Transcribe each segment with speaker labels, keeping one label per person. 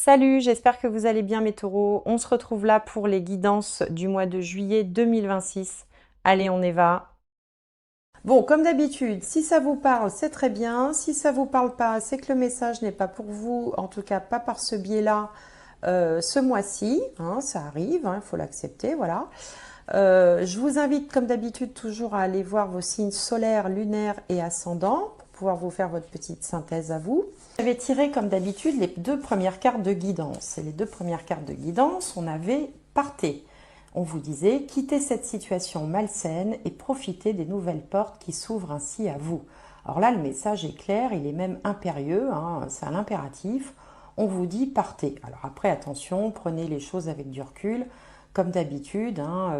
Speaker 1: Salut, j'espère que vous allez bien mes taureaux. On se retrouve là pour les guidances du mois de juillet 2026. Allez, on y va. Bon, comme d'habitude, si ça vous parle, c'est très bien. Si ça vous parle pas, c'est que le message n'est pas pour vous, en tout cas pas par ce biais-là, ce mois-ci. Hein, ça arrive, il faut l'accepter, voilà. Je vous invite, comme d'habitude, toujours à aller voir vos signes solaires, lunaires et ascendants pour pouvoir vous faire votre petite synthèse à vous. J'avais tiré, comme d'habitude, les deux premières cartes de guidance. Et les deux premières cartes de guidance, on avait partez. On vous disait quittez cette situation malsaine et profitez des nouvelles portes qui s'ouvrent ainsi à vous. Alors là, le message est clair, il est même impérieux, hein, c'est un impératif. On vous dit partez. Alors après, attention, prenez les choses avec du recul. Comme d'habitude, hein,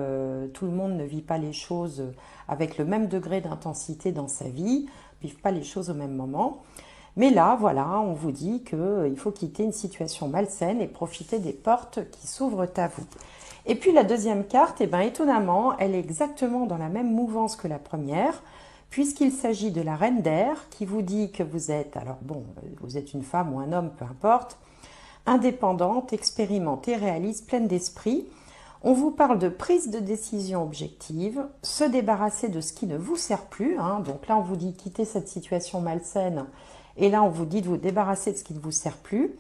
Speaker 1: tout le monde ne vit pas les choses avec le même degré d'intensité dans sa vie, ne vivent pas les choses au même moment. Mais là, voilà, on vous dit qu'il faut quitter une situation malsaine et profiter des portes qui s'ouvrent à vous. Et puis la deuxième carte, étonnamment, elle est exactement dans la même mouvance que la première, puisqu'il s'agit de la reine d'air qui vous dit que vous êtes, alors bon, vous êtes une femme ou un homme, peu importe, indépendante, expérimentée, réaliste, pleine d'esprit. On vous parle de prise de décision objective, se débarrasser de ce qui ne vous sert plus. Hein. Donc là, on vous dit quitter cette situation malsaine. Et là, on vous dit de vous débarrasser de ce qui ne vous sert plus.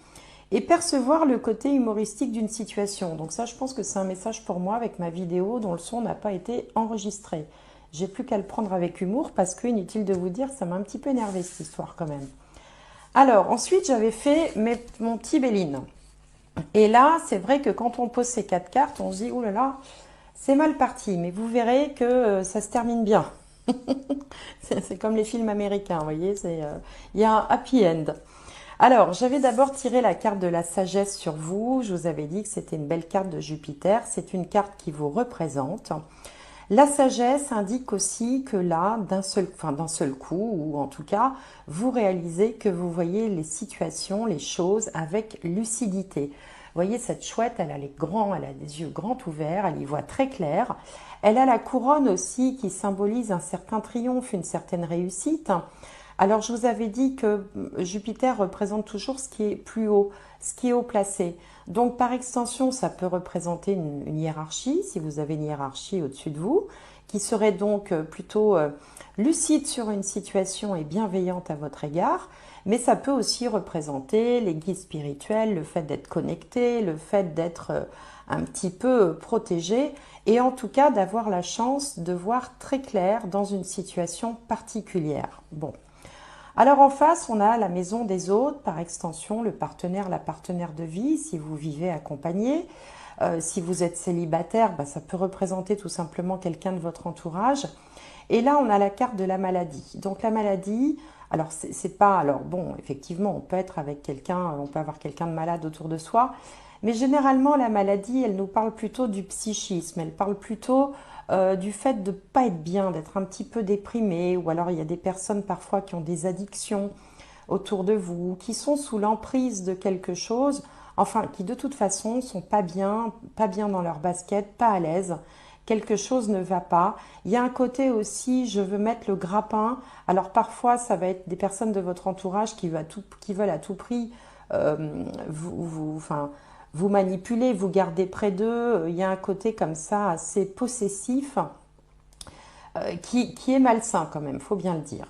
Speaker 1: Et percevoir le côté humoristique d'une situation. Donc ça, je pense que c'est un message pour moi avec ma vidéo dont le son n'a pas été enregistré. J'ai plus qu'à le prendre avec humour parce que, inutile de vous dire, ça m'a un petit peu énervé cette histoire quand même. Alors, ensuite, j'avais fait mon petit Béline. Et là, c'est vrai que quand on pose ces quatre cartes, on se dit, oh là là, c'est mal parti. Mais vous verrez que ça se termine bien. C'est comme les films américains, vous voyez, il y a un happy end. Alors, j'avais d'abord tiré la carte de la sagesse sur vous. Je vous avais dit que c'était une belle carte de Jupiter. C'est une carte qui vous représente. La sagesse indique aussi que là, d'un seul coup, ou en tout cas, vous réalisez que vous voyez les situations, les choses avec lucidité. Vous voyez, cette chouette, elle a elle a des yeux grands ouverts, elle y voit très clair. Elle a la couronne aussi qui symbolise un certain triomphe, une certaine réussite. Alors, je vous avais dit que Jupiter représente toujours ce qui est plus haut, ce qui est haut placé. Donc, par extension, ça peut représenter une hiérarchie, si vous avez une hiérarchie au-dessus de vous, qui serait donc plutôt lucide sur une situation et bienveillante à votre égard. Mais ça peut aussi représenter les guides spirituels, le fait d'être connecté, le fait d'être un petit peu protégé et en tout cas d'avoir la chance de voir très clair dans une situation particulière. Bon. Alors en face, on a la maison des autres, par extension le partenaire, la partenaire de vie, si vous vivez accompagné. Si vous êtes célibataire, ça peut représenter tout simplement quelqu'un de votre entourage. Et là, on a la carte de la maladie. Donc la maladie, alors c'est pas, alors bon, effectivement, on peut être avec quelqu'un, on peut avoir quelqu'un de malade autour de soi, mais généralement la maladie, elle nous parle plutôt du psychisme, elle parle plutôt du fait de ne pas être bien, d'être un petit peu déprimé, ou alors il y a des personnes parfois qui ont des addictions autour de vous, qui sont sous l'emprise de quelque chose, enfin qui de toute façon sont pas bien dans leur basket, pas à l'aise, quelque chose ne va pas. Il y a un côté aussi, je veux mettre le grappin. Alors parfois, ça va être des personnes de votre entourage qui veulent à tout prix vous manipuler, vous garder près d'eux. Il y a un côté comme ça assez possessif qui est malsain quand même, faut bien le dire.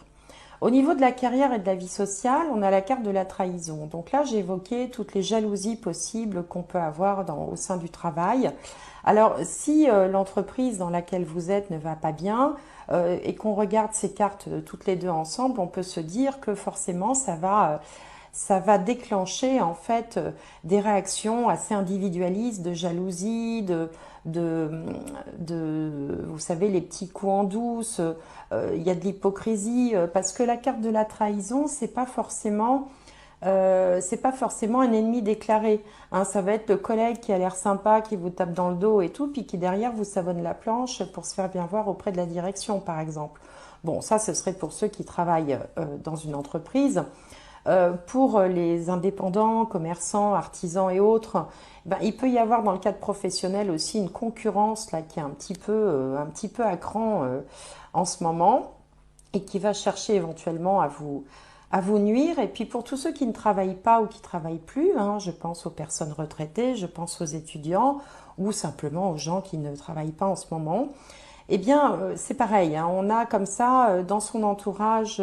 Speaker 1: Au niveau de la carrière et de la vie sociale, on a la carte de la trahison. Donc là, j'ai évoqué toutes les jalousies possibles qu'on peut avoir au sein du travail. Alors, si l'entreprise dans laquelle vous êtes ne va pas bien et qu'on regarde ces cartes toutes les deux ensemble, on peut se dire que forcément, ça va déclencher en fait des réactions assez individualistes de jalousie, de, vous savez, les petits coups en douce. Il y a de l'hypocrisie parce que la carte de la trahison, c'est pas forcément un ennemi déclaré. Hein, ça va être le collègue qui a l'air sympa, qui vous tape dans le dos et tout, puis qui derrière vous savonne la planche pour se faire bien voir auprès de la direction, par exemple. Bon, ça, ce serait pour ceux qui travaillent dans une entreprise. Pour les indépendants, commerçants, artisans et autres, il peut y avoir dans le cadre professionnel aussi une concurrence là, qui est un petit peu à cran en ce moment et qui va chercher éventuellement à vous nuire. Et puis pour tous ceux qui ne travaillent pas ou qui travaillent plus, hein, je pense aux personnes retraitées, je pense aux étudiants ou simplement aux gens qui ne travaillent pas en ce moment. Eh bien, c'est pareil, hein, on a comme ça dans son entourage,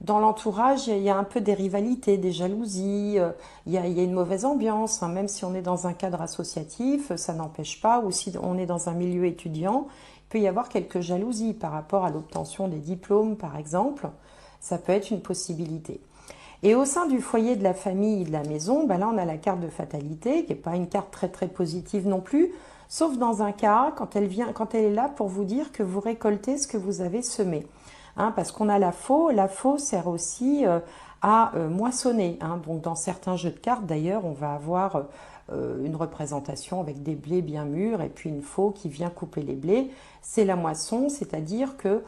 Speaker 1: dans l'entourage, il y a un peu des rivalités, des jalousies, il y a une mauvaise ambiance, hein, même si on est dans un cadre associatif, ça n'empêche pas, ou si on est dans un milieu étudiant, il peut y avoir quelques jalousies par rapport à l'obtention des diplômes, par exemple, ça peut être une possibilité. Et au sein du foyer de la famille, de la maison, ben là on a la carte de fatalité, qui n'est pas une carte très très positive non plus, sauf dans un cas, quand elle est là pour vous dire que vous récoltez ce que vous avez semé. Hein, parce qu'on a la faux sert aussi à moissonner. Hein. Donc dans certains jeux de cartes d'ailleurs, on va avoir une représentation avec des blés bien mûrs et puis une faux qui vient couper les blés. C'est la moisson, c'est-à-dire que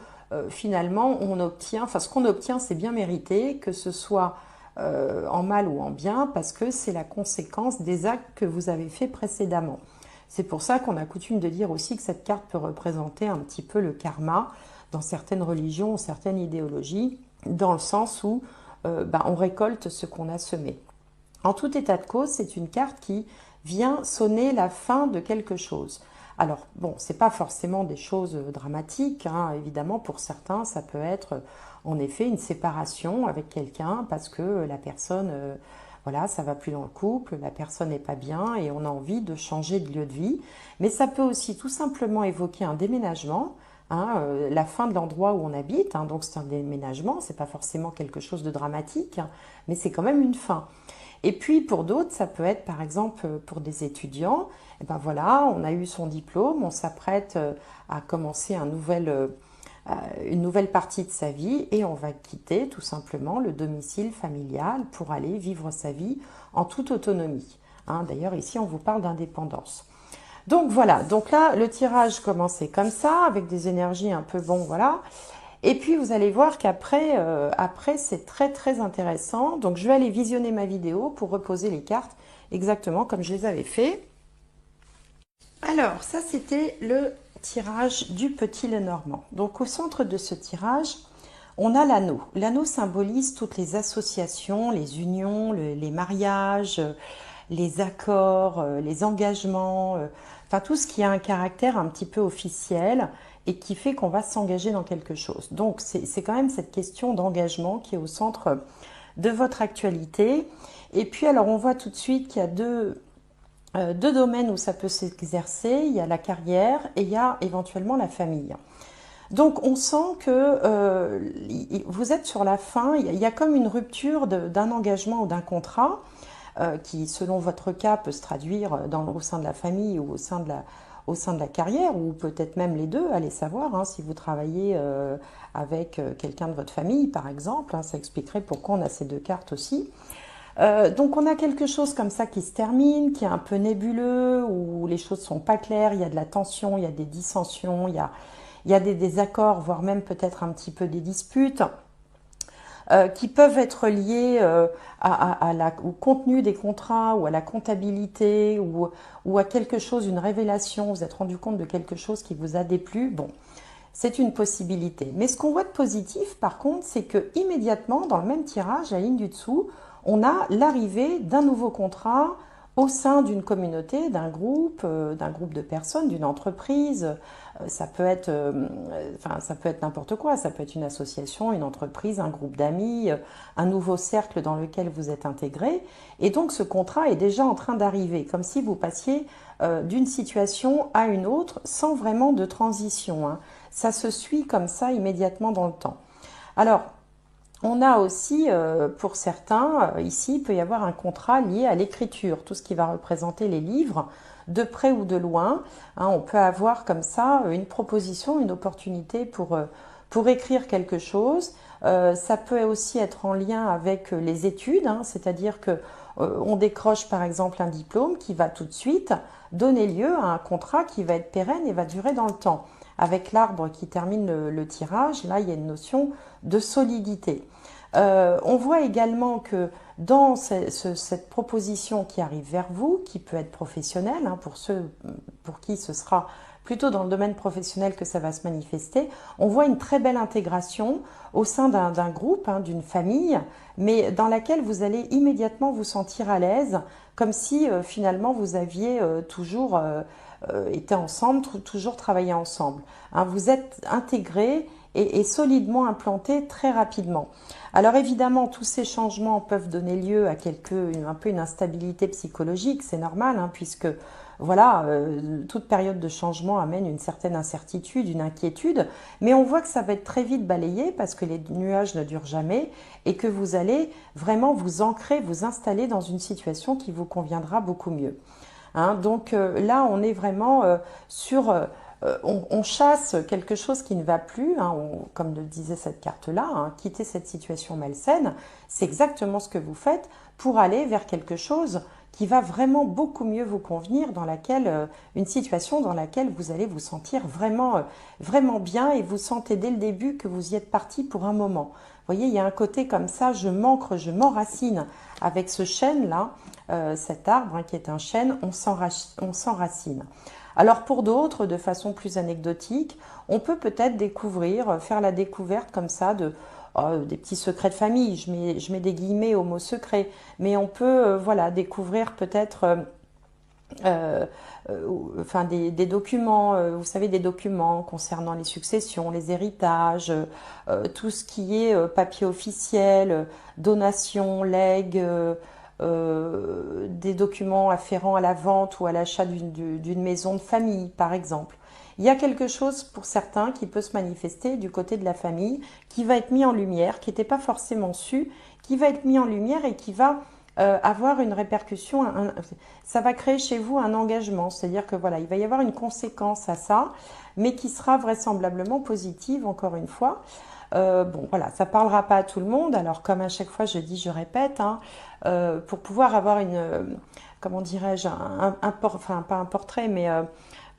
Speaker 1: finalement on obtient, enfin ce qu'on obtient c'est bien mérité, que ce soit en mal ou en bien, parce que c'est la conséquence des actes que vous avez faits précédemment. C'est pour ça qu'on a coutume de dire aussi que cette carte peut représenter un petit peu le karma dans certaines religions ou certaines idéologies, dans le sens où on récolte ce qu'on a semé. En tout état de cause, c'est une carte qui vient sonner la fin de quelque chose. Alors, bon, c'est pas forcément des choses dramatiques, hein. Évidemment, pour certains, ça peut être en effet une séparation avec quelqu'un parce que la personne, voilà, ça va plus dans le couple, la personne n'est pas bien et on a envie de changer de lieu de vie. Mais ça peut aussi tout simplement évoquer un déménagement, hein, la fin de l'endroit où on habite, hein, donc c'est un déménagement, c'est pas forcément quelque chose de dramatique, hein, mais c'est quand même une fin. Et puis pour d'autres, ça peut être par exemple pour des étudiants, et ben voilà, on a eu son diplôme, on s'apprête à commencer une nouvelle partie de sa vie et on va quitter tout simplement le domicile familial pour aller vivre sa vie en toute autonomie. Hein, d'ailleurs ici on vous parle d'indépendance. Donc voilà, donc là le tirage commençait comme ça, avec des énergies un peu bon, voilà. Et puis vous allez voir qu'après après c'est très très intéressant. Donc je vais aller visionner ma vidéo pour reposer les cartes exactement comme je les avais fait. Alors ça c'était le tirage du petit Lenormand. Donc au centre de ce tirage, on a l'anneau. L'anneau symbolise toutes les associations, les unions, les mariages, les accords, les engagements, enfin tout ce qui a un caractère un petit peu officiel et qui fait qu'on va s'engager dans quelque chose. Donc c'est quand même cette question d'engagement qui est au centre de votre actualité. Et puis alors on voit tout de suite qu'il y a deux domaines où ça peut s'exercer. Il y a la carrière et il y a éventuellement la famille. Donc on sent que vous êtes sur la fin, il y a comme une rupture d'un engagement ou d'un contrat qui, selon votre cas, peut se traduire au sein de la famille ou au sein de la carrière, ou peut-être même les deux, allez savoir, hein, si vous travaillez avec quelqu'un de votre famille, par exemple, hein, ça expliquerait pourquoi on a ces deux cartes aussi. Donc on a quelque chose comme ça qui se termine, qui est un peu nébuleux, où les choses sont pas claires, il y a de la tension, il y a des dissensions, il y a des désaccords, voire même peut-être un petit peu des disputes. Qui peuvent être liées au contenu des contrats ou à la comptabilité ou à quelque chose, une révélation, vous êtes rendu compte de quelque chose qui vous a déplu, bon, c'est une possibilité. Mais ce qu'on voit de positif, par contre, c'est que immédiatement, dans le même tirage, à la ligne du dessous, on a l'arrivée d'un nouveau contrat au sein d'une communauté, d'un groupe de personnes, d'une entreprise. Ça peut être, ça peut être n'importe quoi. Ça peut être une association, une entreprise, un groupe d'amis, un nouveau cercle dans lequel vous êtes intégré. Et donc ce contrat est déjà en train d'arriver, comme si vous passiez d'une situation à une autre sans vraiment de transition. Hein. Ça se suit comme ça immédiatement dans le temps. Alors, on a aussi, pour certains, ici, il peut y avoir un contrat lié à l'écriture, tout ce qui va représenter les livres, de près ou de loin. Hein, on peut avoir comme ça une proposition, une opportunité pour écrire quelque chose. Ça peut aussi être en lien avec les études, hein, c'est-à-dire que on décroche par exemple un diplôme qui va tout de suite donner lieu à un contrat qui va être pérenne et va durer dans le temps. Avec l'arbre qui termine le tirage, là il y a une notion de solidité. On voit également que dans cette proposition qui arrive vers vous, qui peut être professionnelle, hein, pour ceux pour qui ce sera plutôt dans le domaine professionnel que ça va se manifester. On voit une très belle intégration au sein d'un groupe, hein, d'une famille, mais dans laquelle vous allez immédiatement vous sentir à l'aise, comme si finalement vous aviez toujours été ensemble, toujours travaillé ensemble. Hein, vous êtes intégrés et solidement implantés très rapidement. Alors évidemment, tous ces changements peuvent donner lieu à un peu une instabilité psychologique, c'est normal, hein, puisque voilà, toute période de changement amène une certaine incertitude, une inquiétude, mais on voit que ça va être très vite balayé parce que les nuages ne durent jamais et que vous allez vraiment vous ancrer, vous installer dans une situation qui vous conviendra beaucoup mieux. Hein, donc là, on est vraiment sur... on chasse quelque chose qui ne va plus, hein, comme le disait cette carte-là, hein, quitter cette situation malsaine, c'est exactement ce que vous faites pour aller vers quelque chose qui va vraiment beaucoup mieux vous convenir, dans laquelle une situation dans laquelle vous allez vous sentir vraiment bien et vous sentez dès le début que vous y êtes parti pour un moment. Vous voyez, il y a un côté comme ça, je m'enracine avec ce chêne-là, cet arbre hein, qui est un chêne, on s'enracine. Alors pour d'autres, de façon plus anecdotique, on peut peut-être faire la découverte comme ça des petits secrets de famille. Je mets des guillemets au mot secret, mais on peut voilà, découvrir peut-être enfin des documents, vous savez, des documents concernant les successions, les héritages, tout ce qui est papier officiel, donation, legs, des documents afférents à la vente ou à l'achat d'une maison de famille, par exemple. Il y a quelque chose pour certains qui peut se manifester du côté de la famille, qui va être mis en lumière, qui n'était pas forcément su, qui va être mis en lumière et qui va avoir une répercussion, ça va créer chez vous un engagement, c'est-à-dire que voilà, il va y avoir une conséquence à ça, mais qui sera vraisemblablement positive, encore une fois. Bon, voilà, ça parlera pas à tout le monde. Alors, comme à chaque fois, je dis, je répète, hein, pour pouvoir avoir comment dirais-je, enfin pas un portrait, mais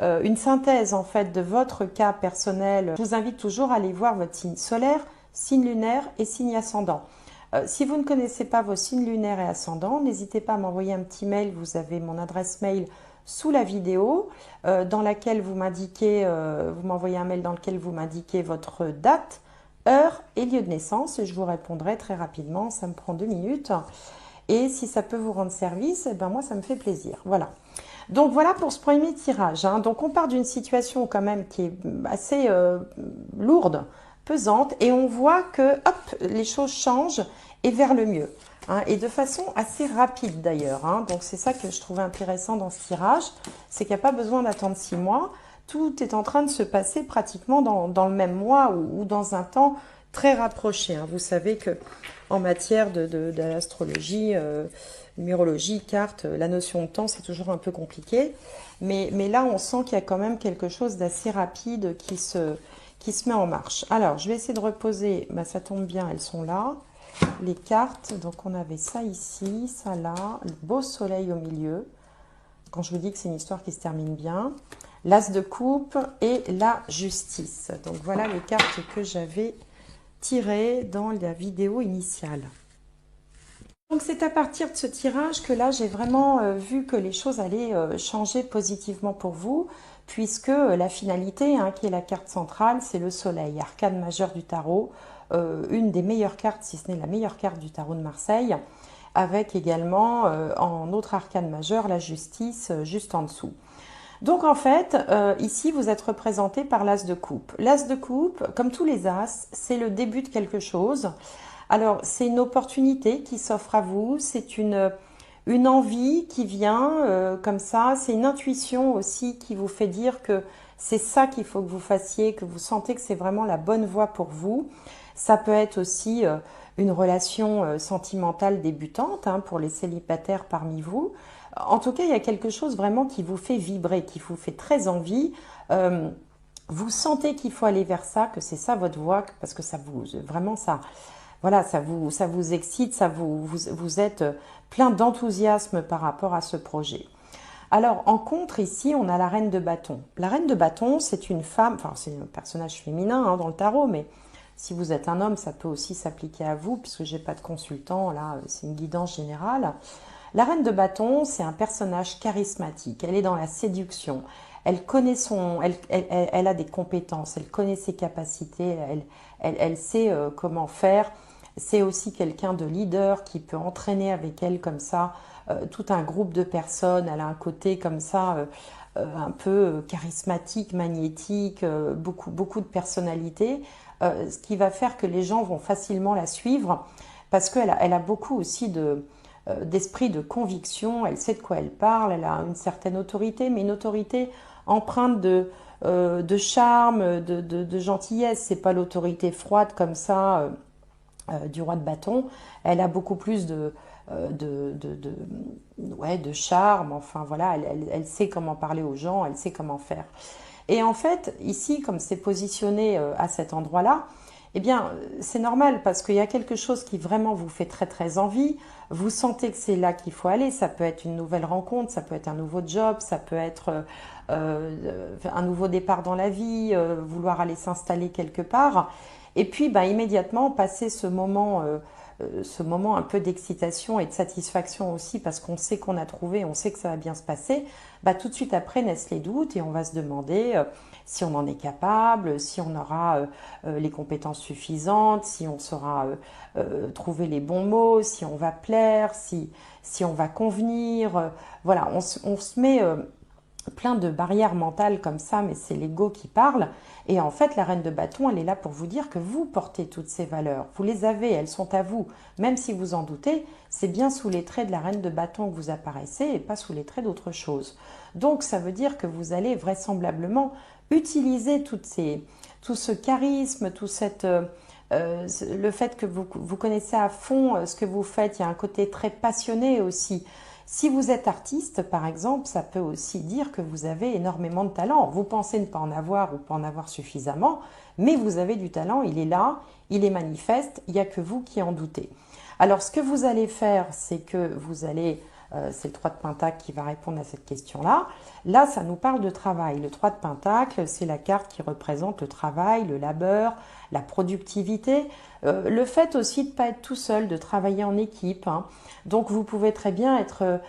Speaker 1: une synthèse en fait de votre cas personnel. Je vous invite toujours à aller voir votre signe solaire, signe lunaire et signe ascendant. Si vous ne connaissez pas vos signes lunaires et ascendants, n'hésitez pas à m'envoyer un petit mail. Vous avez mon adresse mail sous la vidéo, dans laquelle vous m'envoyez un mail dans lequel vous m'indiquez votre date, heure et lieu de naissance et je vous répondrai très rapidement, ça me prend 2 minutes. Et si ça peut vous rendre service, eh ben moi ça me fait plaisir. Voilà. Donc voilà pour ce premier tirage. Hein. Donc on part d'une situation quand même qui est assez lourde, pesante, et on voit que hop, les choses changent et vers le mieux. Hein, et de façon assez rapide d'ailleurs. Hein. Donc c'est ça que je trouvais intéressant dans ce tirage, c'est qu'il n'y a pas besoin d'attendre 6 mois. Tout est en train de se passer pratiquement dans le même mois ou dans un temps très rapproché. Hein. Vous savez que en matière de l'astrologie, numérologie, carte, la notion de temps, c'est toujours un peu compliqué. Mais là, on sent qu'il y a quand même quelque chose d'assez rapide qui se met en marche. Alors, je vais essayer de reposer. Bah, ça tombe bien, elles sont là. Les cartes, donc on avait ça ici, ça là, le beau soleil au milieu. Quand je vous dis que c'est une histoire qui se termine bien. L'as de coupe et la justice. Donc voilà les cartes que j'avais tirées dans la vidéo initiale. Donc c'est à partir de ce tirage que là j'ai vraiment vu que les choses allaient changer positivement pour vous, puisque la finalité, hein, qui est la carte centrale, c'est le soleil, arcane majeur du tarot, une des meilleures cartes, si ce n'est la meilleure carte du tarot de Marseille, avec également en autre arcane majeur la justice juste en dessous. Donc en fait, ici, vous êtes représenté par l'as de coupe. L'as de coupe, comme tous les as, c'est le début de quelque chose. Alors, c'est une opportunité qui s'offre à vous, c'est une envie qui vient comme ça, c'est une intuition aussi qui vous fait dire que c'est ça qu'il faut que vous fassiez, que vous sentez que c'est vraiment la bonne voie pour vous. Ça peut être aussi une relation sentimentale débutante hein, pour les célibataires parmi vous. En tout cas, il y a quelque chose vraiment qui vous fait vibrer, qui vous fait très envie. Vous sentez qu'il faut aller vers ça, que c'est ça votre voie, parce que ça vous, vraiment ça, voilà, ça vous excite, vous êtes plein d'enthousiasme par rapport à ce projet. Alors, en contre, ici, on a la reine de bâton. La reine de bâton, c'est une femme, enfin, c'est un personnage féminin hein, dans le tarot, mais si vous êtes un homme, ça peut aussi s'appliquer à vous, puisque j'ai pas de consultant, là, c'est une guidance générale. La reine de bâton, c'est un personnage charismatique. Elle est dans la séduction. elle connaît elle a des compétences, elle connaît ses capacités, elle sait comment faire. C'est aussi quelqu'un de leader qui peut entraîner avec elle comme ça tout un groupe de personnes. Elle a un côté comme ça un peu charismatique, magnétique, beaucoup de personnalité, ce qui va faire que les gens vont facilement la suivre parce elle a beaucoup aussi d'esprit de conviction, elle sait de quoi elle parle, elle a une certaine autorité, mais une autorité empreinte de charme, de gentillesse. C'est pas l'autorité froide comme ça du roi de bâton. Elle a beaucoup plus ouais, de charme. Enfin voilà, elle sait comment parler aux gens, elle sait comment faire. Et en fait, ici, comme c'est positionné à cet endroit-là, eh bien, c'est normal parce qu'il y a quelque chose qui vraiment vous fait très très envie. Vous sentez que c'est là qu'il faut aller. Ça peut être une nouvelle rencontre, ça peut être un nouveau job, ça peut être un nouveau départ dans la vie, vouloir aller s'installer quelque part. Et puis, bah, immédiatement, passer ce moment un peu d'excitation et de satisfaction aussi parce qu'on sait qu'on a trouvé, on sait que ça va bien se passer, bah, tout de suite après naissent les doutes et on va se demander si on en est capable, si on aura les compétences suffisantes, si on saura trouver les bons mots, si on va plaire, si on va convenir. Voilà, on se met plein de barrières mentales comme ça, mais c'est l'ego qui parle. Et en fait, la reine de bâton, elle est là pour vous dire que vous portez toutes ces valeurs. Vous les avez, elles sont à vous. Même si vous en doutez, c'est bien sous les traits de la reine de bâton que vous apparaissez et pas sous les traits d'autre chose. Donc, ça veut dire que vous allez vraisemblablement utiliser tout ce charisme, le fait que vous connaissez à fond ce que vous faites. Il y a un côté très passionné aussi. Si vous êtes artiste, par exemple, ça peut aussi dire que vous avez énormément de talent. Vous pensez ne pas en avoir ou pas en avoir suffisamment, mais vous avez du talent, il est là, il est manifeste, il n'y a que vous qui en doutez. Alors, ce que vous allez faire, c'est que vous allez, c'est le 3 de Pentacle qui va répondre à cette question-là. Là, ça nous parle de travail. Le 3 de Pentacle, c'est la carte qui représente le travail, le labeur, la productivité, le fait aussi de ne pas être tout seul, de travailler en équipe, hein. Donc vous pouvez très bien être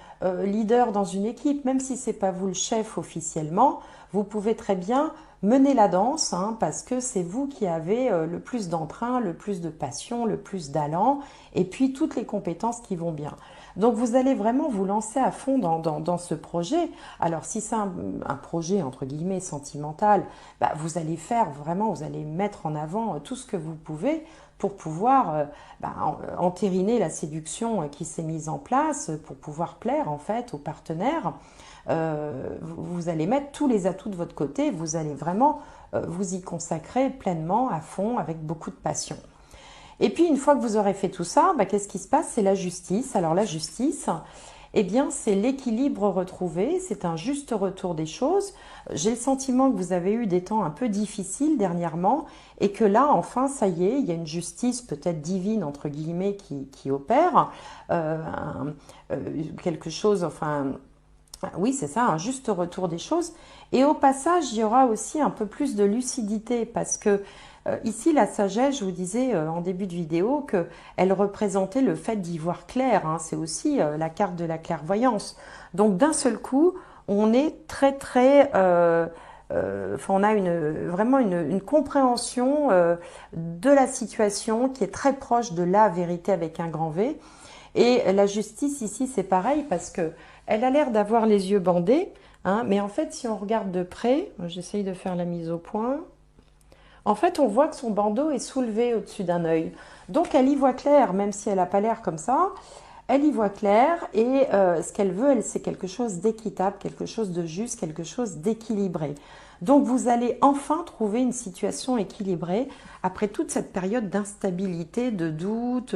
Speaker 1: leader dans une équipe, même si ce n'est pas vous le chef officiellement, vous pouvez très bien mener la danse, hein, parce que c'est vous qui avez le plus d'entrain, le plus de passion, le plus d'allant, et puis toutes les compétences qui vont bien. Donc vous allez vraiment vous lancer à fond dans ce projet. Alors si c'est un projet entre guillemets sentimental, bah, vous allez faire vraiment, vous allez mettre en avant tout ce que vous pouvez pour pouvoir entériner la séduction qui s'est mise en place, pour pouvoir plaire en fait aux partenaires. Vous allez mettre tous les atouts de votre côté, vous allez vraiment vous y consacrer pleinement, à fond, avec beaucoup de passion. Et puis une fois que vous aurez fait tout ça, bah, qu'est-ce qui se passe? C'est la justice. Alors la justice, eh bien c'est l'équilibre retrouvé, c'est un juste retour des choses. J'ai le sentiment que vous avez eu des temps un peu difficiles dernièrement et que là, enfin, ça y est, il y a une justice peut-être divine, entre guillemets, qui opère. Quelque chose, enfin, oui, c'est ça, un juste retour des choses. Et au passage, il y aura aussi un peu plus de lucidité parce que ici, la sagesse, je vous disais en début de vidéo qu'elle représentait le fait d'y voir clair, hein. C'est aussi la carte de la clairvoyance. Donc d'un seul coup, on est enfin, on a vraiment une compréhension de la situation qui est très proche de la vérité avec un grand V. Et la justice ici, c'est pareil parce que elle a l'air d'avoir les yeux bandés, hein, mais en fait, si on regarde de près, j'essaye de faire la mise au point. En fait, on voit que son bandeau est soulevé au-dessus d'un œil. Donc, elle y voit clair, même si elle n'a pas l'air comme ça. Elle y voit clair et ce qu'elle veut, c'est quelque chose d'équitable, quelque chose de juste, quelque chose d'équilibré. Donc, vous allez enfin trouver une situation équilibrée après toute cette période d'instabilité, de doute,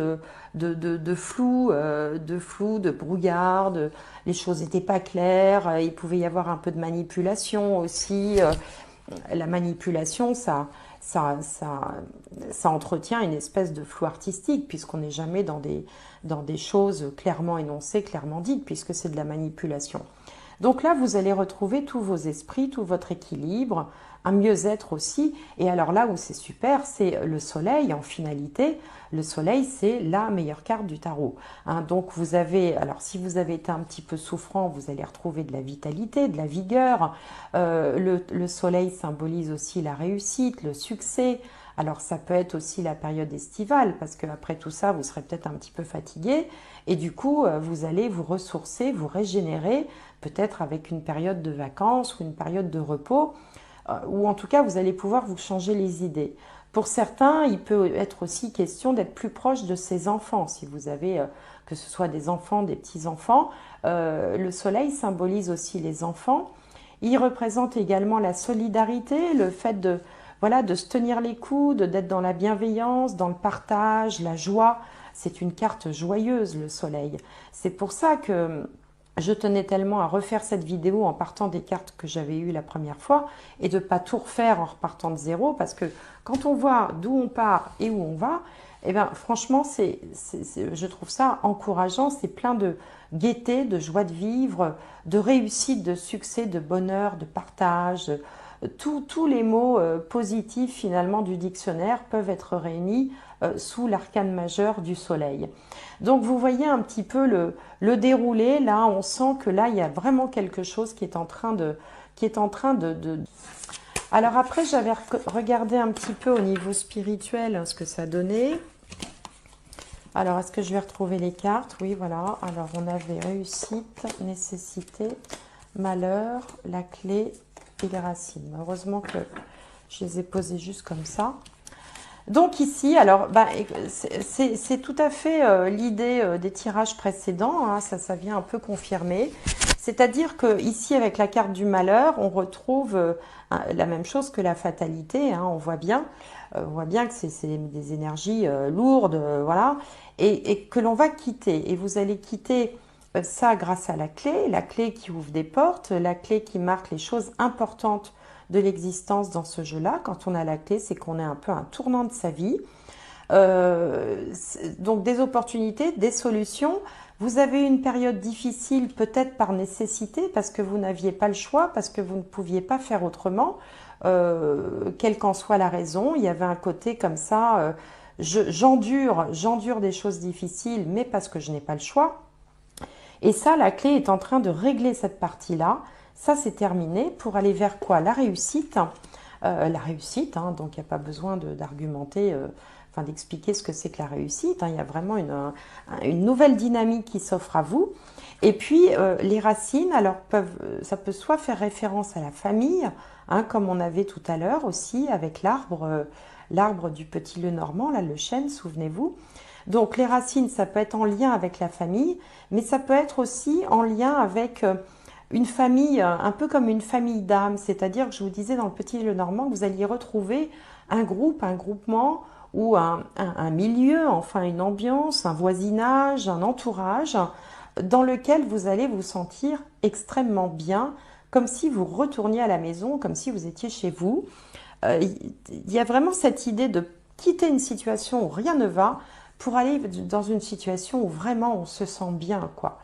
Speaker 1: de flou, de brouillard, les choses n'étaient pas claires, il pouvait y avoir un peu de manipulation aussi. La manipulation, ça entretient une espèce de flou artistique puisqu'on n'est jamais dans des choses clairement énoncées, clairement dites, puisque c'est de la manipulation. Donc là, vous allez retrouver tous vos esprits, tout votre équilibre, un mieux-être aussi. Et alors là où c'est super, c'est le soleil en finalité. Le soleil, c'est la meilleure carte du tarot. Hein, donc vous avez, alors si vous avez été un petit peu souffrant, vous allez retrouver de la vitalité, de la vigueur. Le soleil symbolise aussi la réussite, le succès. Alors ça peut être aussi la période estivale, parce qu'après tout ça, vous serez peut-être un petit peu fatigué. Et du coup, vous allez vous ressourcer, vous régénérer, peut-être avec une période de vacances ou une période de repos, ou en tout cas, vous allez pouvoir vous changer les idées. Pour certains, il peut être aussi question d'être plus proche de ses enfants. Si vous avez, que ce soit des enfants, des petits-enfants, le soleil symbolise aussi les enfants. Il représente également la solidarité, le fait de, voilà, de se tenir les coudes, d'être dans la bienveillance, dans le partage, la joie. C'est une carte joyeuse, le soleil. C'est pour ça que je tenais tellement à refaire cette vidéo en partant des cartes que j'avais eues la première fois et de ne pas tout refaire en repartant de zéro, parce que quand on voit d'où on part et où on va, eh bien, franchement, je trouve ça encourageant. C'est plein de gaieté, de joie de vivre, de réussite, de succès, de bonheur, de partage. Tous les mots positifs finalement du dictionnaire peuvent être réunis sous l'arcane majeur du soleil. Donc vous voyez un petit peu le déroulé. Là, on sent que là, il y a vraiment quelque chose qui est en train de... Alors après, j'avais regardé un petit peu au niveau spirituel ce que ça donnait. Alors, est-ce que je vais retrouver les cartes? Oui, voilà. Alors, on avait réussite, nécessité, malheur, la clé et les racines. Heureusement que je les ai posées juste comme ça. Donc ici, alors, c'est tout à fait l'idée des tirages précédents, hein, ça vient un peu confirmer. C'est-à-dire que ici, avec la carte du malheur, on retrouve la même chose que la fatalité. Hein, on voit bien que c'est des énergies lourdes, voilà, et que l'on va quitter. Et vous allez quitter ça grâce à la clé qui ouvre des portes, la clé qui marque les choses importantes de l'existence dans ce jeu-là. Quand on a la clé, c'est qu'on est un peu un tournant de sa vie. Donc des opportunités, des solutions. Vous avez une période difficile peut-être par nécessité, parce que vous n'aviez pas le choix, parce que vous ne pouviez pas faire autrement, quelle qu'en soit la raison. Il y avait un côté comme ça, j'endure des choses difficiles, mais parce que je n'ai pas le choix. Et ça, la clé est en train de régler cette partie-là. Ça, c'est terminé. Pour aller vers quoi? La réussite. La réussite, hein, donc il n'y a pas besoin d'argumenter, enfin d'expliquer ce que c'est que la réussite. Hein. Il y a vraiment une nouvelle dynamique qui s'offre à vous. Et puis, les racines, alors ça peut soit faire référence à la famille, hein, comme on avait tout à l'heure aussi avec l'arbre du petit Lenormand, là, le chêne, souvenez-vous. Donc les racines, ça peut être en lien avec la famille, mais ça peut être aussi en lien avec une famille, un peu comme une famille d'âme. C'est-à-dire que je vous disais dans le petit Lenormand que vous alliez retrouver un groupe, un groupement ou un milieu, enfin une ambiance, un voisinage, un entourage dans lequel vous allez vous sentir extrêmement bien, comme si vous retourniez à la maison, comme si vous étiez chez vous. Il y a vraiment cette idée de quitter une situation où rien ne va pour aller dans une situation où vraiment on se sent bien, quoi.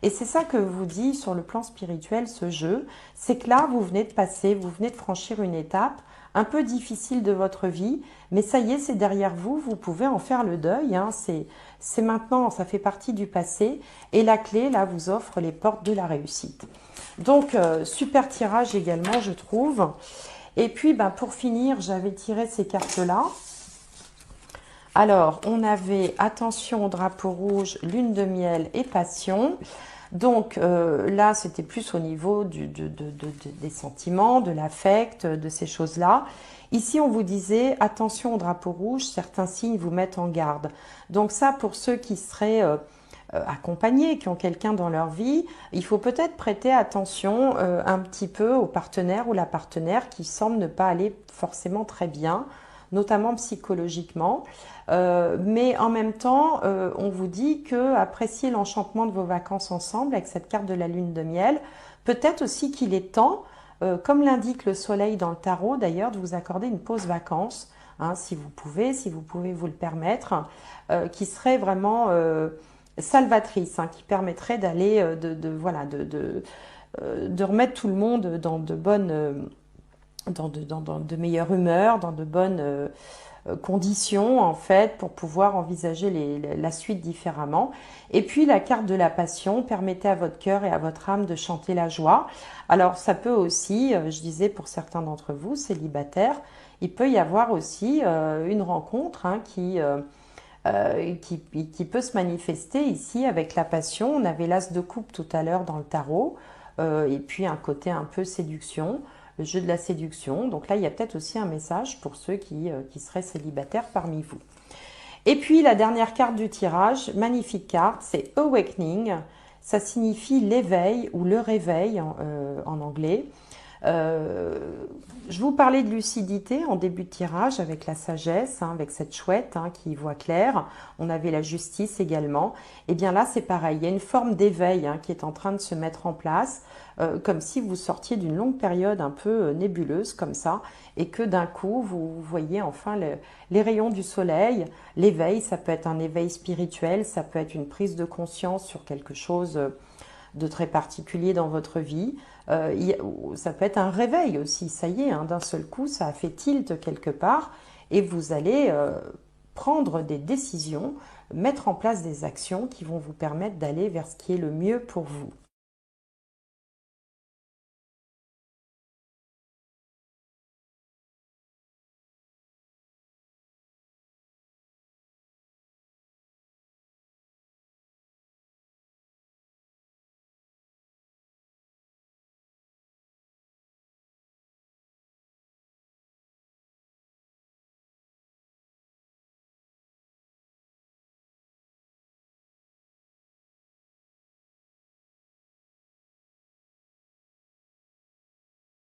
Speaker 1: Et c'est ça que vous dit sur le plan spirituel ce jeu, c'est que là vous venez de passer, vous venez de franchir une étape un peu difficile de votre vie, mais ça y est, c'est derrière vous, vous pouvez en faire le deuil, hein, c'est maintenant, ça fait partie du passé, et la clé là vous offre les portes de la réussite. Donc super tirage également je trouve. Et puis pour finir, j'avais tiré ces cartes-là. Alors, on avait attention au drapeau rouge, lune de miel et passion. Donc là, c'était plus au niveau des sentiments, de l'affect, de ces choses-là. Ici, on vous disait attention au drapeau rouge, certains signes vous mettent en garde. Donc ça, pour ceux qui seraient accompagnés, qui ont quelqu'un dans leur vie, il faut peut-être prêter attention un petit peu au partenaire ou la partenaire qui semble ne pas aller forcément très bien, notamment psychologiquement. Mais en même temps, on vous dit que appréciez l'enchantement de vos vacances ensemble avec cette carte de la lune de miel. Peut-être aussi qu'il est temps, comme l'indique le soleil dans le tarot d'ailleurs, de vous accorder une pause vacances, hein, si vous pouvez vous le permettre, qui serait vraiment salvatrice, hein, qui permettrait d'aller, voilà, de remettre tout le monde dans de bonnes, dans de meilleures humeurs, dans de bonnes conditions en fait pour pouvoir envisager la suite différemment. Et puis la carte de la passion permettait à votre cœur et à votre âme de chanter la joie. Alors ça peut aussi, je disais pour certains d'entre vous célibataires, il peut y avoir aussi une rencontre hein, qui peut se manifester ici avec la passion. On avait l'as de coupe tout à l'heure dans le tarot, et puis un côté un peu séduction, le jeu de la séduction. Donc là, il y a peut-être aussi un message pour ceux qui seraient célibataires parmi vous. Et puis la dernière carte du tirage, magnifique carte, c'est Awakening. Ça signifie l'éveil ou le réveil en anglais. Je vous parlais de lucidité en début de tirage avec la sagesse, hein, avec cette chouette hein, qui voit clair. On avait la justice également. Et bien là, c'est pareil. Il y a une forme d'éveil hein, qui est en train de se mettre en place, comme si vous sortiez d'une longue période un peu nébuleuse comme ça, et que d'un coup, vous voyez enfin les rayons du soleil. L'éveil, ça peut être un éveil spirituel, ça peut être une prise de conscience sur quelque chose de très particulier dans votre vie. Ça peut être un réveil aussi, ça y est, hein, d'un seul coup, ça a fait tilt quelque part et vous allez prendre des décisions, mettre en place des actions qui vont vous permettre d'aller vers ce qui est le mieux pour vous.